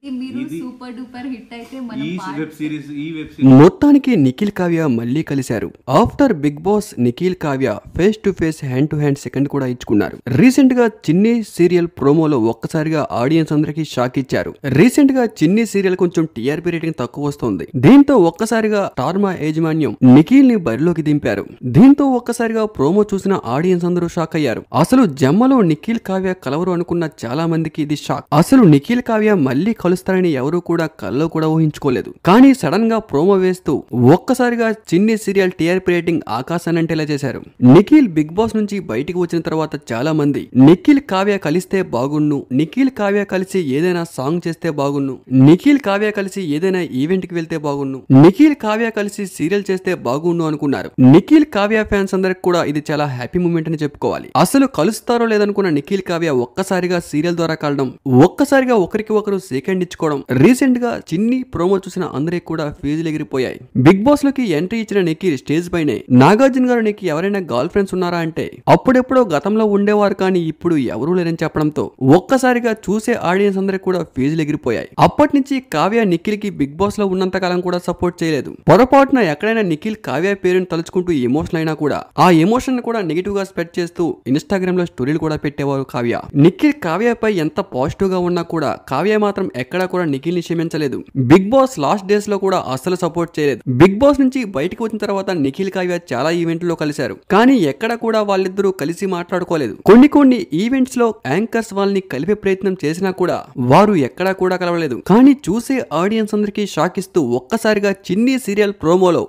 మీరు ఇది super duper hit అయితే మనం ఈ పార్ట్ వెబ్ సిరీస్ ఈ వెబ్ సిరీస్ మొత్తానికి నిఖిల్ కావ్య మళ్ళీ కలిశారు. After Bigg Boss Nikhil Kavya face to face hand to hand second కూడా ఇచ్చుకున్నారు. రీసెంట్ గా చిన్ని సీరియల్ ప్రోమోలో ఒక్కసారిగా ఆడియన్స్ అందరికి షాక్ ఇచ్చారు. రీసెంట్ గా చిన్ని సీరియల్ కొంచెం టీఆర్పీ రేటింగ్ తక్కువ వస్తుంది. దీంతో ఒక్కసారిగా స్టార్మా యాజమాన్యం నిఖిల్ ని బరిలోకి దింపారు. దీంతో ఒక్కసారిగా ప్రోమో చూసిన ఆడియన్స్ అందరూ షాక్ అయ్యారు. అసలు జమ్మలో నిఖిల్ కావ్య కలవరు అనుకున్న చాలా మందికి ఇది షాక్. అసలు నిఖిల్ కావ్య మళ్ళీ కలుస్తారని ఎవరు కూడా కల్లో కూడా ఊహించుకోలేదు. కానీ సడన్ గా ప్రోమో వేస్తూ ఒక్కసారిగా చిన్ని సీరియల్ టీఆర్పీ రేటింగ్ ఆకాశానంటేలా చేశారు. నిఖిల్ బిగ్ బాస్ నుంచి బయటికి వచ్చిన తర్వాత చాలా మంది నిఖిల్ కావ్య కలిస్తే బాగున్ను, నిఖిల్ కావ్య కలిసి ఏదైనా సాంగ్ చేస్తే బాగున్ను, నిఖిల్ కావ్య కలిసి ఏదైనా ఈవెంట్ కి వెళ్తే బాగున్ను, నిఖిల్ కావ్య కలిసి సీరియల్ చేస్తే బాగున్ను అనుకున్నారు. నిఖిల్ కావ్య ఫ్యాన్స్ అందరికి కూడా ఇది చాలా హ్యాపీ మూమెంట్ అని చెప్పుకోవాలి. అసలు కలుస్తారో లేదనుకున్న నిఖిల్ కావ్య ఒక్కసారిగా సీరియల్ ద్వారా కలడం, ఒక్కసారిగా ఒకరికి ఒకరు సెకండ్ ఇచ్చుకోవడం, రీసెంట్ గా చిన్ని ప్రోమో చూసిన అందరికి కూడా ఫీజులు ఎగిరిపోయాయి. బిగ్ బాస్ లోకి ఎంట్రీ ఇచ్చిన నిఖిల్ స్టేజ్ పైనే నాగార్జున గారు నీకు ఎవరైనా గర్ల్ ఫ్రెండ్స్ ఉన్నారా అంటే అప్పుడెప్పుడో గతంలో ఉండేవారు కానీ ఇప్పుడు ఎవరూ లేరని చెప్పడంతో ఒక్కసారిగా చూసే ఆడియన్స్ అందరికి కూడా ఫీజులు ఎగిరిపోయాయి. అప్పటి నుంచి కావ్య నిఖిల్ కి బిగ్ బాస్ లో ఉన్నంత కాలం కూడా సపోర్ట్ చేయలేదు. పొరపాటున ఎక్కడైనా నిఖిల్ కావ్య పేరుని తలుచుకుంటూ ఎమోషనల్ అయినా కూడా ఆ ఎమోషన్ కూడా నెగిటివ్ గా స్ప్రెడ్ చేస్తూ ఇన్స్టాగ్రామ్ లో స్టోరీలు కూడా పెట్టేవారు కావ్య. నిఖిల్ కావ్యపై ఎంత పాజిటివ్ గా ఉన్నా కూడా కావ్య మాత్రం ఎక్కడా కూడా నిఖిల్ ని క్షమించలేదు. బిగ్ బాస్ లాస్ట్ డేస్ లో కూడా అస్సలు సపోర్ట్ చేయలేదు. బిగ్ బాస్ నుంచి బయటకు వచ్చిన తర్వాత నిఖిల్ కావ్య చాలా ఈవెంట్లో కలిశారు. కానీ ఎక్కడ కూడా వాళ్ళిద్దరూ కలిసి మాట్లాడుకోలేదు. కొన్ని ఈవెంట్స్ లో యాంకర్స్ వాళ్ళని కలిపే ప్రయత్నం చేసినా కూడా వారు ఎక్కడా కూడా కలవలేదు. కానీ చూసే ఆడియన్స్ అందరికీ షాక్ ఇస్తూ ఒక్కసారిగా చిన్ని సీరియల్ ప్రోమోలో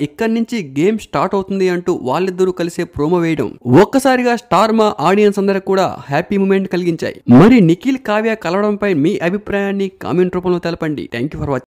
ఇక్కడి నుంచి గేమ్ స్టార్ట్ అవుతుంది అంటూ వాళ్ళిద్దరూ కలిసే ప్రోమో వేయడం ఒక్కసారిగా స్టార్మా ఆడియన్స్ అందరికి కూడా హ్యాపీ మూమెంట్ కలిగించాయి. మరి నిఖిల్ కావ్య కలవడంపై మీ అభిప్రాయాన్ని కామెంట్ రూపంలో తెలపండి. Thank you for watching.